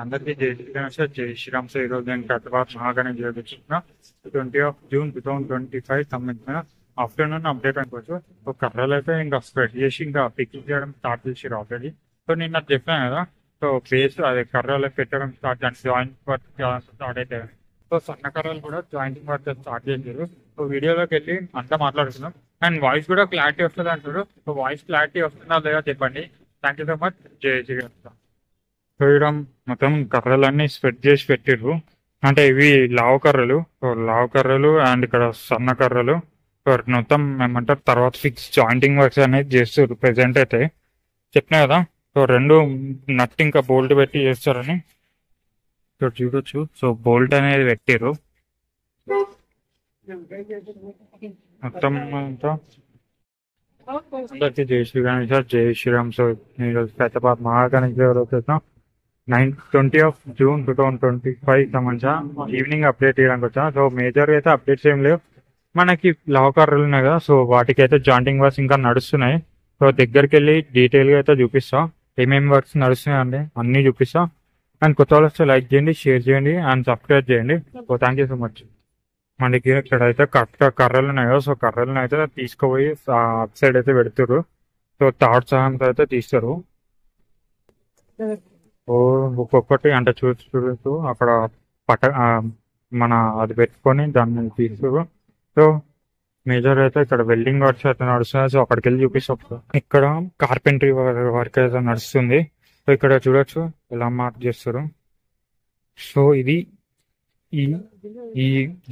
అందరికీ జై శ్రీరామ్ సార్. జై శ్రీరామ్ సార్. ఈరోజు నేను హైదరాబాద్ మహాగణేష్ చేయించుకున్న 20 June 2025 సంబంధించిన ఆఫ్టర్నూన్ అప్డేట్ అనుకోవచ్చు. ఒక కర్రలు అయితే ఇంకా స్ప్రెడ్ చేసి ఇంకా పికింగ్ చేయడం స్టార్ట్ చేసారు ఆల్రెడీ. సో నేను నాకు చెప్పాను కదా, సో బేస్ అదే కర్రలు పెట్టడం స్టార్ట్ చేయండి, జాయింట్ వర్క్ స్టార్ట్ అయితే. సో సన్న కర్రలు కూడా జాయింటింగ్ వర్క్ స్టార్ట్ చేశారు. సో వీడియోలోకి వెళ్ళి అంతా మాట్లాడుతున్నాం. అండ్ వాయిస్ కూడా క్లారిటీ వస్తుంది అంటారు. సో వాయిస్ క్లారిటీ వస్తుందా లేదా చెప్పండి. Thank you so much. జై శ్రీరామ్. చేయడం మొత్తం కర్రలన్నీ స్ప్రెడ్ చేసి పెట్టిర్రు. అంటే ఇవి లావు కర్రలు, లావు కర్రలు అండ్ ఇక్కడ సన్న కర్రలు. మొత్తం ఏమంటారు తర్వాత ఫిక్స్ జాయింటింగ్ వర్క్స్ అనేది చేస్తారు ప్రెసెంట్ అయితే. చెప్పినా కదా, సో రెండు నట్ ఇంకా బోల్ట్ పెట్టి చేస్తారని ఇక్కడ చూడొచ్చు. సో బోల్ట్ అనేది పెట్టిర్రు మొత్తం అంతా. అందరికీ జై శ్రీరామ్ సార్. జై శ్రీరామ్. సో నేను హైదరాబాద్ మహాగణేష్ వచ్చేసాం. 20 June 2025 సంబంధించిన ఈవినింగ్ అప్డేట్ చేయడానికి వచ్చా. సో మేజర్ అయితే అప్డేట్స్ ఏం లేవు. మనకి లావు కర్రలు ఉన్నాయి కదా, సో వాటికి అయితే జాయింటింగ్ వర్క్స్ ఇంకా నడుస్తున్నాయి. సో దగ్గరికి వెళ్ళి డీటెయిల్గా అయితే చూపిస్తా ఏమేమి వర్క్స్ నడుస్తున్నాయి అండి అన్నీ చూపిస్తా. అండ్ కొత్త వాళ్ళు వస్తే లైక్ చేయండి, షేర్ చేయండి అండ్ సబ్స్క్రైబ్ చేయండి. So thank you so much. మనకి ఇక్కడ అయితే కర్రలు ఉన్నాయి కదా, సో కర్రలను అయితే తీసుకుపోయి అప్ సైడ్ అయితే పెడతారు. సో థర్డ్ సహాయంతో అయితే తీస్తారు. ఒక్కొక్కటి అంటే చూస్తూ అక్కడ మన అది పెట్టుకొని దాన్ని తీస్తారు. సో మేజర్ అయితే ఇక్కడ వెల్డింగ్ వర్క్స్ అయితే నడుస్తున్నాయి. సో అక్కడికి వెళ్ళి చూపిస్తాం. ఇక్కడ కార్పెంటరీ వర్క్ అయితే నడుస్తుంది. సో ఇక్కడ చూడొచ్చు ఎలా మార్క్ చేస్తారు. సో ఇది ఈ ఈ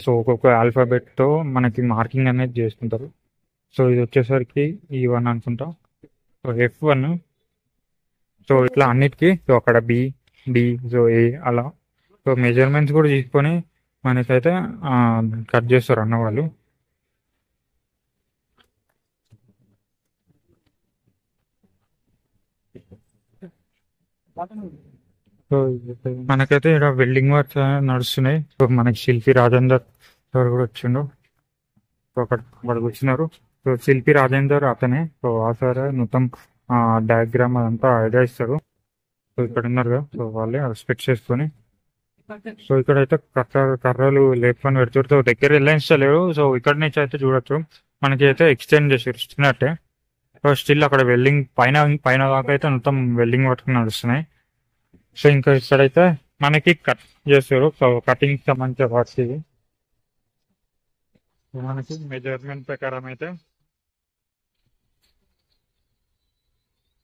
సో ఒక్కొక్క ఆల్ఫాబెట్ తో మనకి మార్కింగ్ అనేది చేసుకుంటారు. సో ఇది వచ్చేసరికి E1 అనుకుంటా. So F1. సో ఇట్లా అన్నిటికీ సో అక్కడ B సో A అలా. సో మెజర్మెంట్స్ కూడా తీసుకొని మనకైతే కట్ చేస్తారు అన్న వాళ్ళు. సో మనకైతే ఇక్కడ వెల్డింగ్ వర్క్స్ నడుస్తున్నాయి. సో మనకి శిల్పి రాజేందర్ సార్ కూడా వచ్చిండు. సో అక్కడ వచ్చినారు. సో శిల్పి రాజేందర్ అతనే. సో ఆ సార్ మొత్తం డయాగ్రామ్ అదంతా ఐడియా ఇస్తారు. సో ఇక్కడ ఉన్నారు కదా, సో వాళ్ళే రెస్పెక్ట్ చేసుకొని. సో ఇక్కడైతే కర్రలు లేపుకొని పెడుతారు. సో దగ్గర వెళ్ళించలేరు. సో ఇక్కడ నుంచి అయితే చూడొచ్చు మనకి అయితే ఎక్స్టెండ్ చేసి ఇస్తున్నట్టే. సో స్టిల్ అక్కడ వెల్డింగ్ పైన దాకా అయితే మొత్తం వెల్డింగ్ వర్క్ నడుస్తున్నాయి. సో ఇంకా ఇక్కడైతే మనకి కట్ చేస్తారు. సో కటింగ్ సంబంధించిన వర్క్స్ ఇది. మనకి మెజర్మెంట్ ప్రకారం అయితే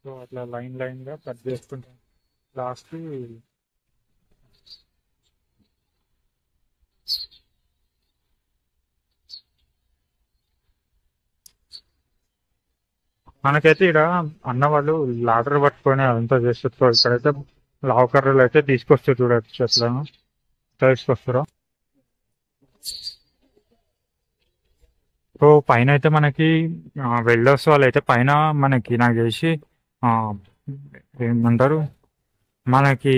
సో అట్లా లైన్ గా కట్ చేసుకుంటాం. లాస్ట్ మనకైతే ఇక్కడ అన్న వాళ్ళు లాడర్ పట్టుకొని అదంతా చేస్తారు. ఇక్కడైతే లావు కర్రలు అయితే తీసుకొస్తారు. చూడచ్చు అట్లా తీసుకొస్తారు. సో పైన అయితే మనకి వెల్డర్స్ వాళ్ళు అయితే పైన మనకి నాకు చేసి ఏమంటారు మనకి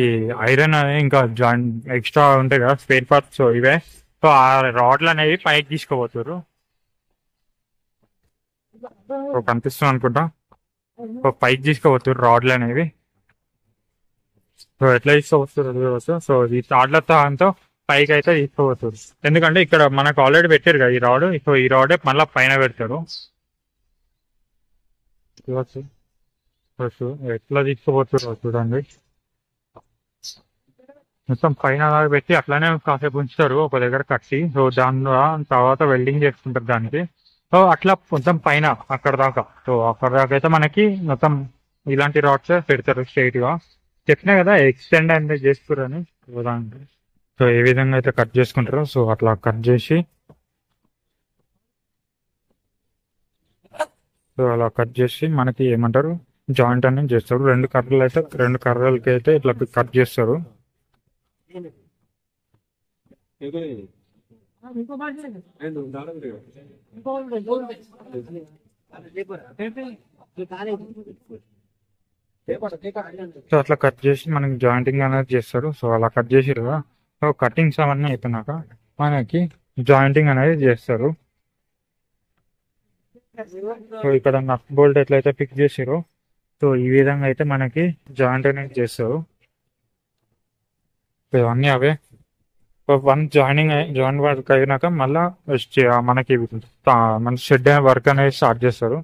ఐరన్ అనేది ఇంకా జాయింట్ ఎక్స్ట్రా ఉంటాయి కదా స్పేర్ పార్ట్స్. సో ఇవే. సో ఆ రాడ్లు అనేవి పైకి తీసుకోబోతారు. సో కనిపిస్తుంది అనుకుంటా. సో పైకి తీసుకోబోతారు రాడ్లు అనేవి. సో ఎట్లా తీసుకోవచ్చు. సో ఈ తాడ్లతో అంతా పైకి అయితే తీసుకోవచ్చు. ఎందుకంటే ఇక్కడ మనకు ఆల్రెడీ పెట్టారు కదా ఈ రాడ్. సో ఈ రాడే మళ్ళీ పైన పెడతారు. ఎట్లా తీసుకోవచ్చు చూడండి. మొత్తం పైన పెట్టి అట్లానే కాసేపు ఉంచుతారు ఒక దగ్గర కట్టి. సో దాని తర్వాత వెల్డింగ్ చేసుకుంటారు దానికి. సో అట్లా మొత్తం పైన అక్కడ దాకా. సో అక్కడ దాకా అయితే మనకి మొత్తం ఇలాంటి రాడ్స్ పెడతారు స్ట్రైట్ గా. చెప్పినా కదా ఎక్స్టెండ్ అనేది చేస్తారని. సో ఏ విధంగా అయితే కట్ చేసుకుంటారో సో అట్లా కట్ చేసి సో అలా కట్ చేసి మనకి ఏమంటారు జాయింట్ అనేది చేస్తారు. రెండు కర్రలకి అయితే ఇట్లా కట్ చేస్తారు. సో అట్లా కట్ చేసి మనకి జాయింటింగ్ అనేది చేస్తారు. సో అలా కట్ చేసారు కదా. సో కటింగ్స్ అవన్నీ అయిపోయినాక మనకి జాయింటింగ్ అనేది చేస్తారు. సో ఇక్కడ నట్ బోల్ట్ ఎట్లయితే ఫిక్స్ చేసారో సో ఈ విధంగా అయితే మనకి జాయింట్ అనేది చేస్తారు. ఇవన్నీ అవే. వన్ జాయిన్ వర్క్ అయినాక మళ్ళీ మనకి మన షెడ్ వర్క్ అనేది స్టార్ట్ చేస్తారు.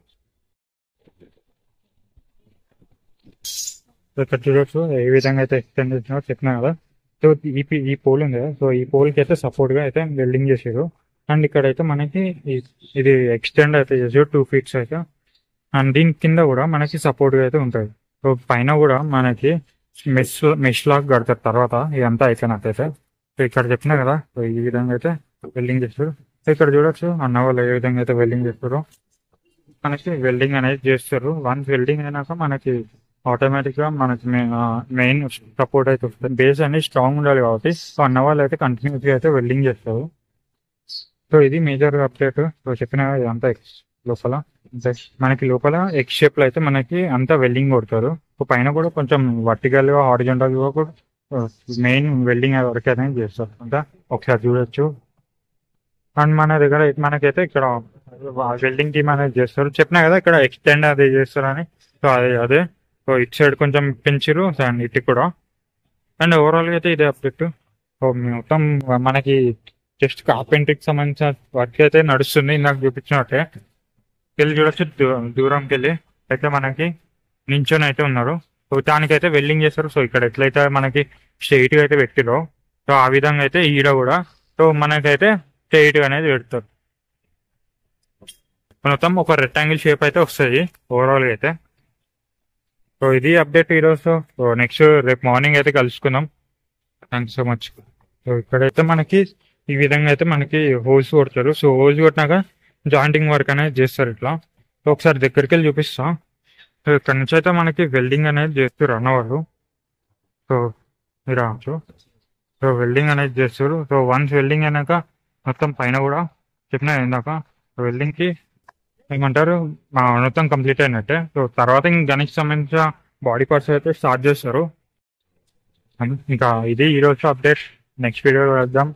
ఇక్కడ చూడొచ్చు ఏ విధంగా అయితే ఎక్స్టెండ్ చేసినారో చెప్పినా కదా. సో ఈ పోల్ ఉంది కదా, సో ఈ పోల్కి అయితే సపోర్ట్గా అయితే వెల్డింగ్ చేసారు. అండ్ ఇక్కడైతే మనకి ఇది ఎక్స్టెండ్ అయితే చేసారు 2 feet అయితే. అండ్ దీని కింద కూడా మనకి సపోర్ట్గా అయితే ఉంటుంది. సో పైన కూడా మనకి మెష్ లాగా కడతారు తర్వాత ఇదంతా అయిపోయినట్టయితే. సో ఇక్కడ చెప్పినా కదా, సో ఈ విధంగా అయితే వెల్డింగ్ చేస్తారు. సో ఇక్కడ చూడొచ్చు అన్న వాళ్ళు ఏ విధంగా అయితే వెల్డింగ్ చేస్తారో. మనకి వెల్డింగ్ అనేది చేస్తారు. వన్స్ వెల్డింగ్ అయినాక మనకి ఆటోమేటిక్ గా మనకి మెయిన్ సపోర్ట్ అయితే వస్తుంది. బేస్ అనేది స్ట్రాంగ్ ఉండాలి కాబట్టి సో అన్న వాళ్ళు అయితే కంటిన్యూస్ గా అయితే వెల్డింగ్ చేస్తారు. సో ఇది మేజర్ అప్డేట్. సో చెప్పిన ఇదంతా లోపల మనకి లోపల ఎక్స్ షేప్ లో అయితే మనకి అంతా వెల్డింగ్ కొడతారు. సో పైన కూడా కొంచెం వర్టికల్ గా హారిజాంటల్ గా కూడా మెయిన్ వెల్డింగ్ వర్క్ అనేది చేస్తారు అంతా ఒకసారి చూడొచ్చు. అండ్ మన దగ్గర మనకైతే ఇక్కడ వెల్డింగ్ టీమ్ అనేది చేస్తారు. చెప్పినా కదా ఇక్కడ ఎక్స్టెండ్ అదే చేస్తారని. సో అదే సో ఇటు సైడ్ కొంచెం పెంచారు అండ్ ఇటు కూడా. అండ్ ఓవరాల్గా అయితే ఇదే అప్డేట్. సో మొత్తం మనకి జస్ట్ కార్పెంటరీకి సంబంధించిన వర్క్ అయితే నడుస్తుంది. ఇందాక చూపించినట్టే వెళ్ళి చూడొచ్చు. దూరంకి వెళ్ళి అయితే మనకి నించొని అయితే ఉన్నారు. సో దానికైతే వెల్డింగ్ చేస్తారు. సో ఇక్కడ ఎట్లయితే మనకి స్ట్రైట్గా అయితే పెట్టిరో సో ఆ విధంగా అయితే ఈడ కూడా సో మనకైతే స్ట్రైట్గా అనేది పెడతారు. మొత్తం ఒక రెక్టాంగిల్ షేప్ అయితే వస్తుంది ఓవరాల్గా అయితే. సో ఇది అప్డేట్ ఈరోజు. సో నెక్స్ట్ రేపు మార్నింగ్ అయితే కలుసుకుందాం. Thanks so much. సో ఇక్కడైతే మనకి ఈ విధంగా అయితే మనకి హోల్స్ కొడతారు. సో హోల్స్ కొట్టినాక జాయింటింగ్ వర్క్ అనేది చేస్తారు ఇట్లా. సో ఒకసారి దగ్గరికి వెళ్ళి చూపిస్తా. సో ఇక్కడ నుంచి అయితే మనకి వెల్డింగ్ అనేది చేస్తారు అన్నవాళ్ళు. సో మీరు రావచ్చు. సో వెల్డింగ్ అనేది చేస్తారు. సో వన్స్ వెల్డింగ్ అయినాక మొత్తం పైన కూడా చెప్పిన ఇందాక వెల్డింగ్కి ఏమంటారు మొత్తం కంప్లీట్ అయినట్టే. సో తర్వాత ఇంకా గణేష్ సంబంధించిన బాడీ పార్ట్స్ అయితే స్టార్ట్ చేస్తారు. ఇంకా ఇది ఈరోజు అప్డేట్. నెక్స్ట్ వీడియో వెళ్దాం.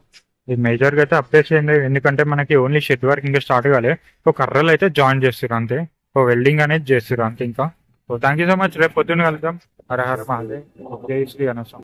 ఇది మేజర్గా అయితే అప్డేట్స్ ఏంటి, ఎందుకంటే మనకి ఓన్లీ షెడ్ వర్క్ ఇంకా స్టార్ట్ కాలే. సో కర్రలు అయితే జాయిన్ చేస్తారు అంతే. సో వెల్డింగ్ అనేది చేస్తారు అంతే ఇంకా. So thank you so much. రేపు పొద్దున్న కలుద్దాం. హర హర మహాదేవ్. జై శ్రీ గణేశం.